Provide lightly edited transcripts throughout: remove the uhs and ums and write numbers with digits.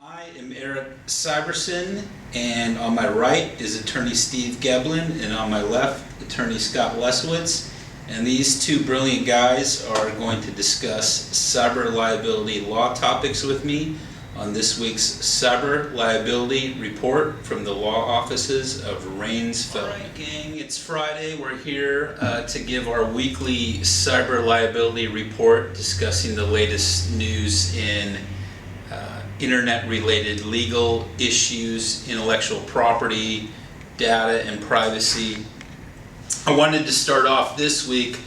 I am Eric Syverson, and on my right is attorney Steve Gebelin, and on my left, attorney Scott Lesowitz. And these two brilliant guys are going to discuss cyber liability law topics with me on this week's Cyber Liability Report from the law offices of Rains Feldman. All right, gang, it's Friday. We're here to give our weekly Cyber Liability Report discussing the latest news in internet-related legal issues, intellectual property, data, and privacy. I wanted to start off this week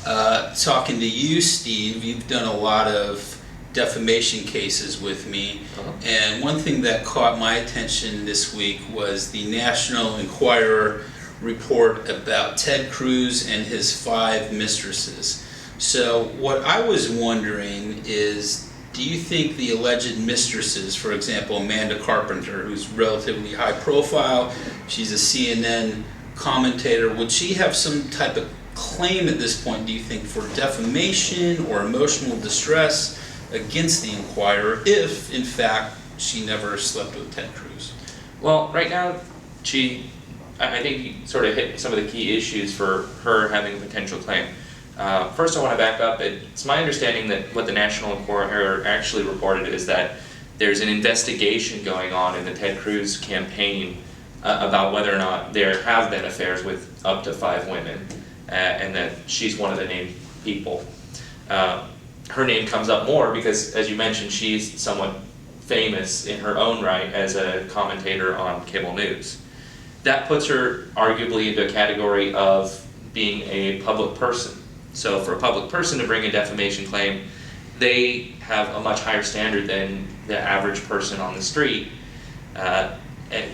talking to you, Steve. You've done a lot of defamation cases with me, and one thing that caught my attention this week was the National Enquirer report about Ted Cruz and his 5 mistresses. So what I was wondering is, do you think the alleged mistresses, for example, Amanda Carpenter, who's relatively high profile, she's a CNN commentator, would she have some type of claim at this point, do you think, for defamation or emotional distress against the Enquirer if, in fact, she never slept with Ted Cruz? Well, right now, I think you sort of hit some of the key issues for her having a potential claim. First, I want to back up. It's my understanding that what the National Enquirer actually reported is that there's an investigation going on in the Ted Cruz campaign about whether or not there have been affairs with up to 5 women, and that she's one of the named people. Her name comes up more because, as you mentioned, she's somewhat famous in her own right as a commentator on cable news. That puts her arguably into a category of being a public person. So for a public person to bring a defamation claim, they have a much higher standard than the average person on the street. And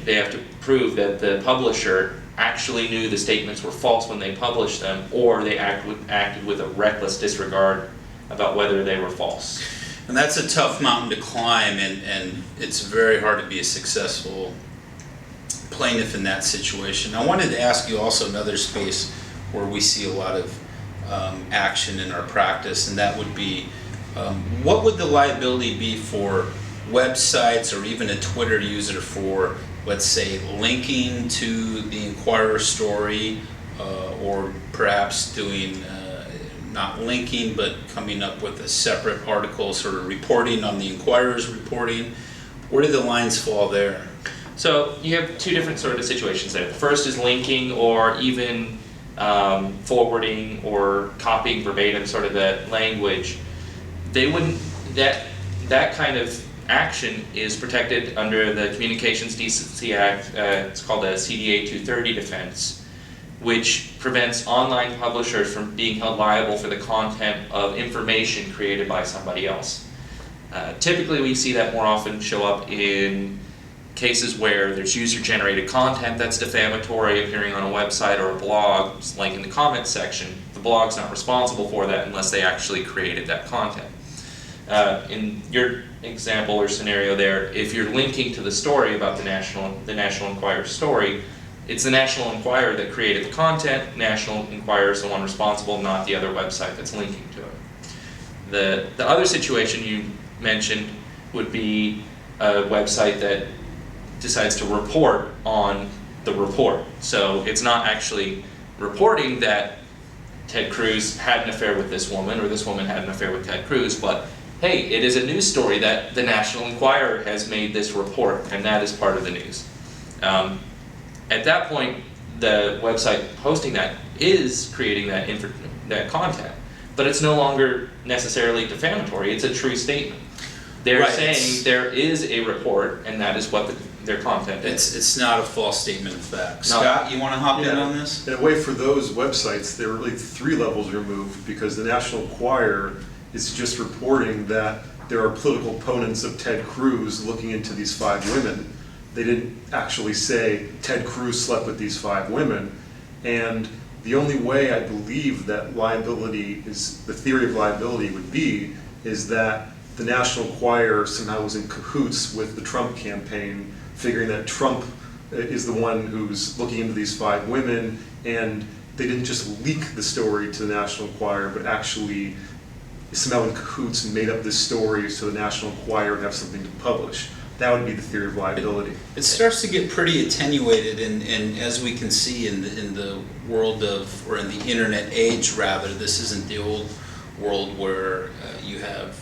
they have to prove that the publisher actually knew the statements were false when they published them, or they acted with a reckless disregard about whether they were false. And that's a tough mountain to climb, and it's very hard to be a successful plaintiff in that situation. I wanted to ask you also another space where we see a lot of action in our practice, and that would be what would the liability be for websites or even a Twitter user for, let's say, linking to the Enquirer story, or perhaps doing not linking but coming up with a separate article sort of reporting on the Enquirer's reporting? Where do the lines fall there? So you have 2 different sort of situations there. The first is linking, or even forwarding or copying verbatim sort of the language. They wouldn't, that kind of action is protected under the Communications Decency Act. It's called a CDA 230 defense, which prevents online publishers from being held liable for the content of information created by somebody else. Typically we see that more often show up in cases where there's user-generated content that's defamatory appearing on a website or a blog, like in the comments section. The blog's not responsible for that unless they actually created that content. In your example or scenario there, if you're linking to the story about the National Enquirer story, it's the National Enquirer that created the content. National Enquirer is the one responsible, not the other website that's linking to it. The other situation you mentioned would be a website that decides to report on the report. So it's not actually reporting that Ted Cruz had an affair with this woman, or this woman had an affair with Ted Cruz, but hey, it is a news story that the National Enquirer has made this report, and that is part of the news. At that point, the website hosting that is creating that content, but it's no longer necessarily defamatory. It's a true statement. They're right, saying there is a report, and that is what their content is. It's not a false statement of fact. Scott, you want to hop in on this? In a way, for those websites, they're really 3 levels removed, because the National Enquirer is just reporting that there are political opponents of Ted Cruz looking into these 5 women. They didn't actually say Ted Cruz slept with these 5 women, and the only way I believe that liability is, the theory of liability would be, is that the National Enquirer somehow was in cahoots with the Trump campaign, figuring that Trump is the one who's looking into these 5 women, and they didn't just leak the story to the National Enquirer, but actually somehow in cahoots and made up this story so the National Enquirer would have something to publish. that would be the theory of liability. It starts to get pretty attenuated, and as we can see in the world of, or in the internet age rather, this isn't the old world where you have,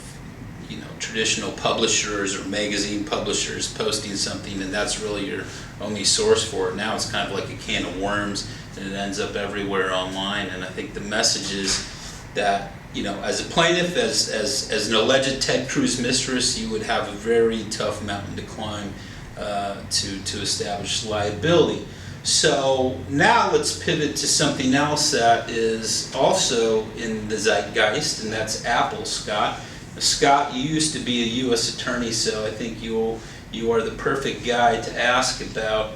you know, traditional publishers or magazine publishers posting something and that's really your only source for it. Now it's kind of like a can of worms and it ends up everywhere online, and I think the message is that, you know, as a plaintiff, as an alleged Ted Cruz mistress, you would have a very tough mountain to climb to establish liability. So now let's pivot to something else that is also in the zeitgeist, and that's Apple, Scott. Scott, you used to be a U.S. attorney, so I think you are the perfect guy to ask about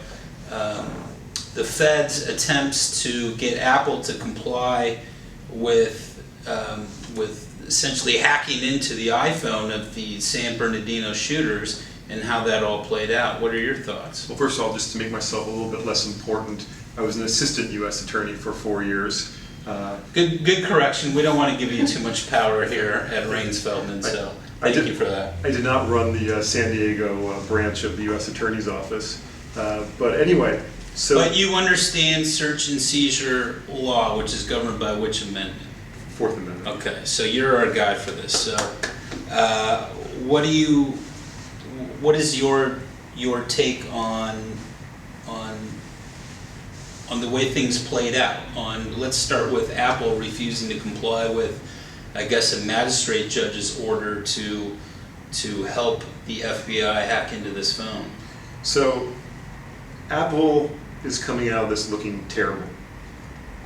the Fed's attempts to get Apple to comply with essentially hacking into the iPhone of the San Bernardino shooters and how that all played out. What are your thoughts? Well, first of all, just to make myself a little bit less important, I was an assistant U.S. attorney for 4 years. Good correction. We don't want to give you too much power here at Raines Feldman, so thank you for that. I did not run the San Diego branch of the U.S. Attorney's Office. But anyway, so... But you understand search and seizure law, which is governed by which amendment? Fourth Amendment. Okay, so you're our guy for this. So what is your take on the way things played out? Let's start with Apple refusing to comply with, I guess, a magistrate judge's order to help the FBI hack into this phone. So Apple is coming out of this looking terrible.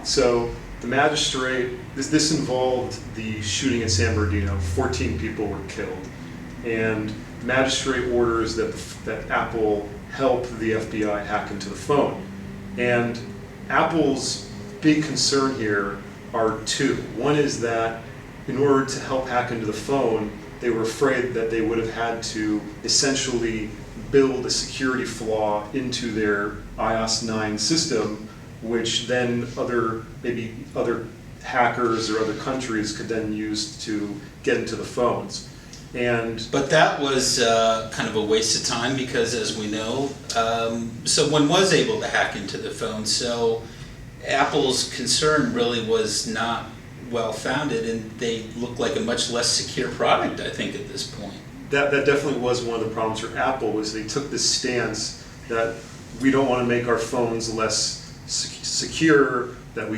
So the magistrate, this involved the shooting in San Bernardino. 14 people were killed, and the magistrate orders that Apple help the FBI hack into the phone. And Apple's big concern here are two. One is that in order to help hack into the phone, they were afraid that they would have had to essentially build a security flaw into their iOS 9 system, which then maybe other hackers or other countries could then use to get into the phones. But that was kind of a waste of time because, as we know, someone was able to hack into the phone. So Apple's concern really was not well founded, and they look like a much less secure product, I think, at this point. That definitely was one of the problems for Apple, was they took this stance that we don't want to make our phones less secure, that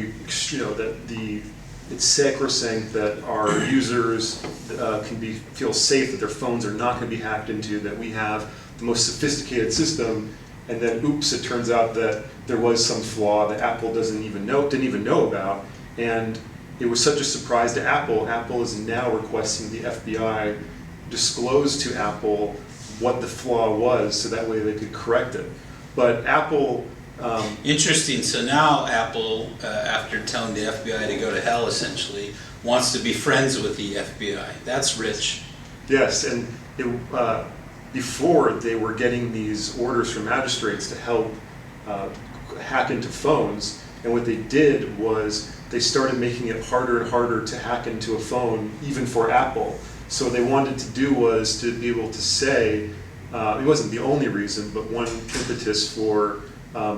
it's sacrosanct that our users can feel safe that their phones are not going to be hacked into, that we have the most sophisticated system, and then oops, it turns out that there was some flaw that Apple didn't even know about, and it was such a surprise to Apple. Apple is now requesting the FBI disclose to Apple what the flaw was, so that way they could correct it. But Apple... Interesting. So now Apple, after telling the FBI to go to hell, essentially, wants to be friends with the FBI. That's rich. Yes, and before they were getting these orders from magistrates to help hack into phones, and what they did was they started making it harder and harder to hack into a phone, even for Apple. So what they wanted to do was to be able to say, it wasn't the only reason, but one impetus for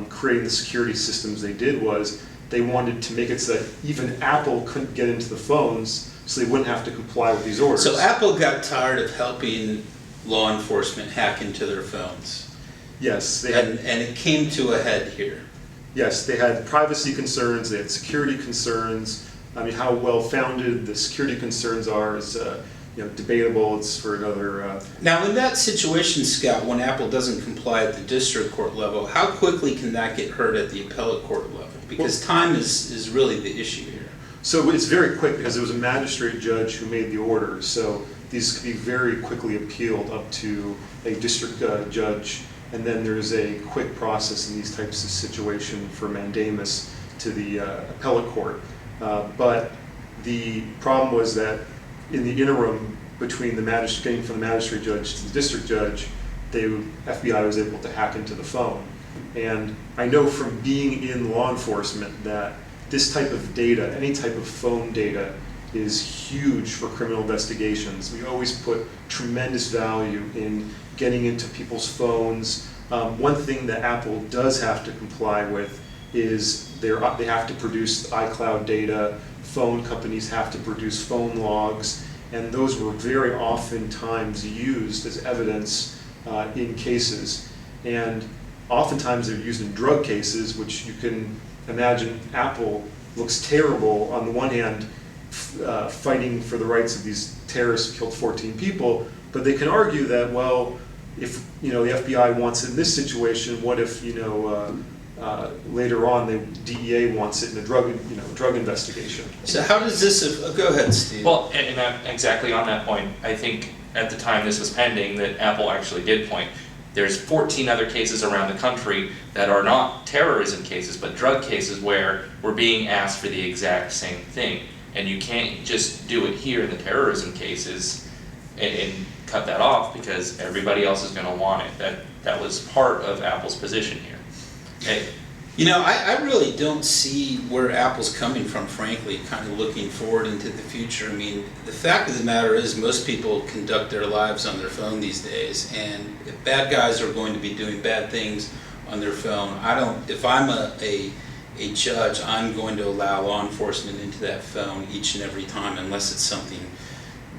creating the security systems they did was they wanted to make it so that even Apple couldn't get into the phones, so they wouldn't have to comply with these orders. So Apple got tired of helping law enforcement hack into their phones. Yes. And it came to a head here. Yes, they had privacy concerns, they had security concerns. I mean, how well-founded the security concerns are is debatable. It's for another... Now, in that situation, Scott, when Apple doesn't comply at the district court level, how quickly can that get heard at the appellate court level? Because time is really the issue here. So it's very quick because it was a magistrate judge who made the order. So these could be very quickly appealed up to a district judge, and then there's a quick process in these types of situations for mandamus to the appellate court. But the problem was that in the interim between getting from the magistrate judge to the district judge, the FBI was able to hack into the phone. And I know from being in law enforcement that this type of data, any type of phone data, is huge for criminal investigations. We always put tremendous value in getting into people's phones. One thing that Apple does have to comply with is they have to produce iCloud data, phone companies have to produce phone logs, and those were very oftentimes used as evidence in cases. And oftentimes they're used in drug cases, which you can imagine Apple looks terrible on the one hand, fighting for the rights of these terrorists who killed 14 people, but they can argue that, well, if the FBI wants it in this situation, what if later on the DEA wants it in a drug investigation? So how does this, go ahead, Steve. Well, and exactly on that point, I think at the time this was pending that Apple actually did point. There's 14 other cases around the country that are not terrorism cases, but drug cases where we're being asked for the exact same thing. And you can't just do it here in the terrorism cases and cut that off because everybody else is going to want it. That was part of Apple's position here. Okay. I really don't see where Apple's coming from, frankly, kind of looking forward into the future. I mean, the fact of the matter is most people conduct their lives on their phone these days, and if bad guys are going to be doing bad things on their phone, if I'm a judge, I'm going to allow law enforcement into that phone each and every time unless it's something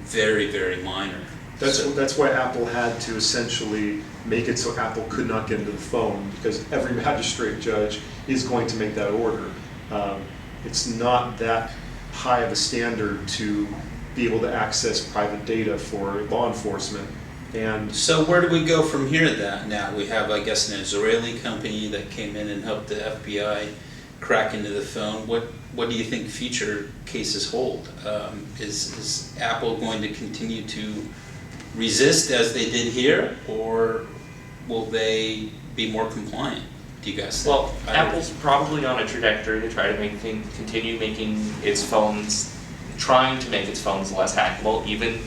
very, very minor. That's why Apple had to essentially make it so Apple could not get into the phone, because every magistrate judge is going to make that order. It's not that high of a standard to be able to access private data for law enforcement. And so where do we go from here then? Now we have, I guess, an Israeli company that came in and helped the FBI crack into the phone. What do you think future cases hold? Is Apple going to continue to resist as they did here, or will they be more compliant, do you guys think? Well, Apple's probably on a trajectory to try to continue making its phones, trying to make its phones less hackable, even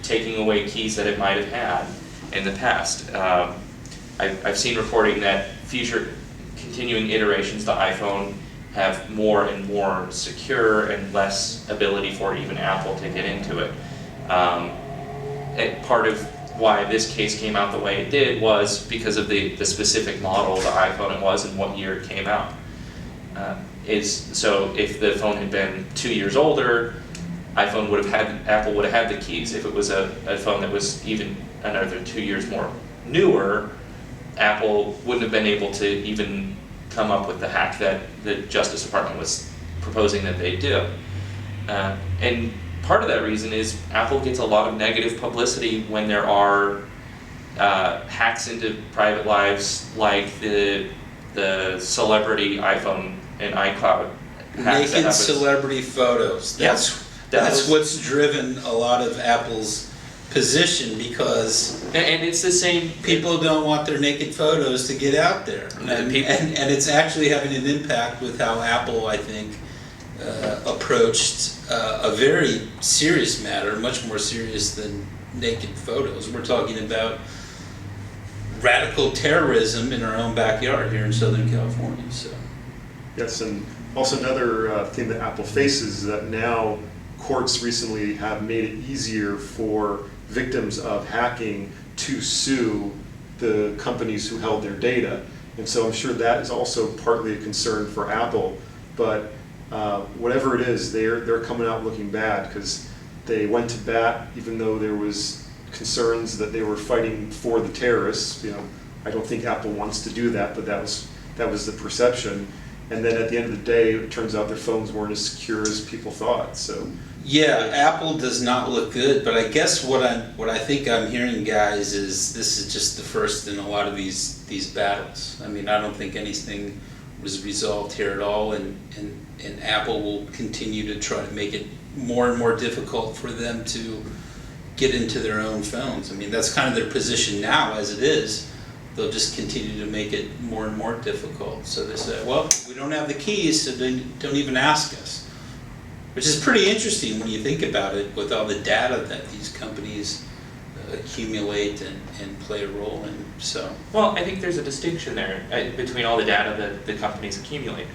taking away keys that it might have had in the past. I've seen reporting that future continuing iterations to iPhone have more and more secure and less ability for even Apple to get into it. Part of why this case came out the way it did was because of the specific model, the iPhone it was, and what year it came out. So if the phone had been 2 years older, Apple would have had the keys. If it was a phone that was even another 2 years more newer, Apple wouldn't have been able to even come up with the hack that the Justice Department was proposing that they do. And part of that reason is Apple gets a lot of negative publicity when there are hacks into private lives, like the celebrity iPhone and iCloud hacks. Naked celebrity photos. That's what's driven a lot of Apple's position, because and it's the same. People don't want their naked photos to get out there, and it's actually having an impact with how Apple, I think, approached a very serious matter, much more serious than naked photos. We're talking about radical terrorism in our own backyard here in Southern California. So, yes, and also another thing that Apple faces is that now courts recently have made it easier for victims of hacking to sue the companies who held their data. And so I'm sure that is also partly a concern for Apple, but whatever it is, they're coming out looking bad because they went to bat even though there was concerns that they were fighting for the terrorists. I don't think Apple wants to do that, but that was the perception. And then at the end of the day, it turns out their phones weren't as secure as people thought. So yeah, Apple does not look good, but I guess what I think I'm hearing, guys, is this is just the first in a lot of these battles. I mean, I don't think anything was resolved here at all, and Apple will continue to try to make it more and more difficult for them to get into their own phones. I mean, that's kind of their position now as it is. They'll just continue to make it more and more difficult. So they say, well, we don't have the keys, so don't even ask us. Which is pretty interesting when you think about it, with all the data that these companies accumulate and play a role in. So, well, I think there's a distinction there between all the data that the companies accumulate.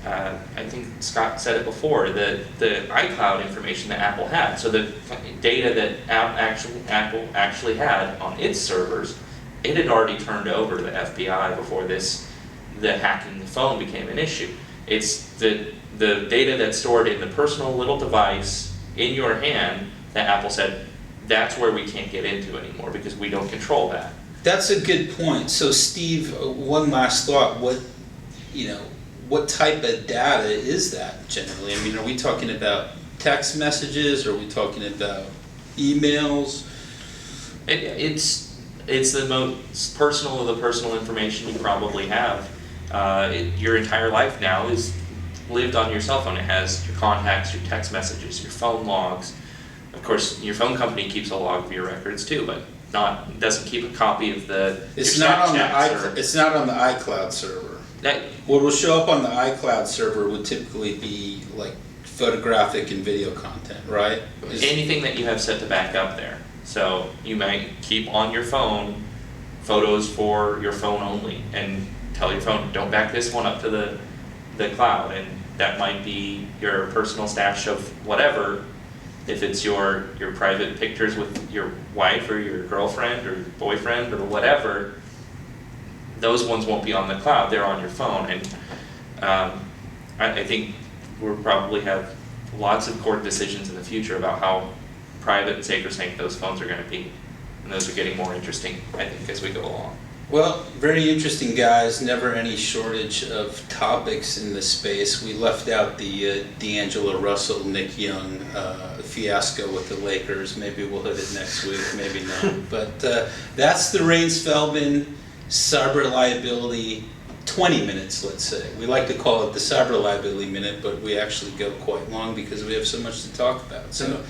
I think Scott said it before, the iCloud information that Apple had, so the data that Apple actually had on its servers, it had already turned over to the FBI before the hacking the phone became an issue. It's the data that's stored in the personal little device in your hand that Apple said, that's where we can't get into anymore because we don't control that. That's a good point. So Steve, one last thought, what type of data is that generally? I mean, are we talking about text messages? Are we talking about emails? It's the most personal of the personal information you probably have. Your entire life now is lived on your cell phone. It has your contacts, your text messages, your phone logs. Of course, your phone company keeps a log of your records too, but doesn't keep a copy of It's not on the iCloud server. What will show up on the iCloud server would typically be like photographic and video content, right? Anything that you have set to back up there. So you might keep on your phone photos for your phone only and tell your phone, don't back this one up to the cloud, and that might be your personal stash of whatever. If it's your private pictures with your wife or your girlfriend or boyfriend or whatever, those ones won't be on the cloud, they're on your phone. And I think we'll probably have lots of court decisions in the future about how private and sacrosanct those phones are going to be. And those are getting more interesting, I think, as we go along. Well, very interesting, guys. Never any shortage of topics in this space. We left out the D'Angelo Russell, Nick Young fiasco with the Lakers. Maybe we'll hit it next week, maybe not. But that's the Rains-Feldman Cyber Liability 20 minutes, let's say. We like to call it the Cyber Liability Minute, but we actually go quite long because we have so much to talk about. So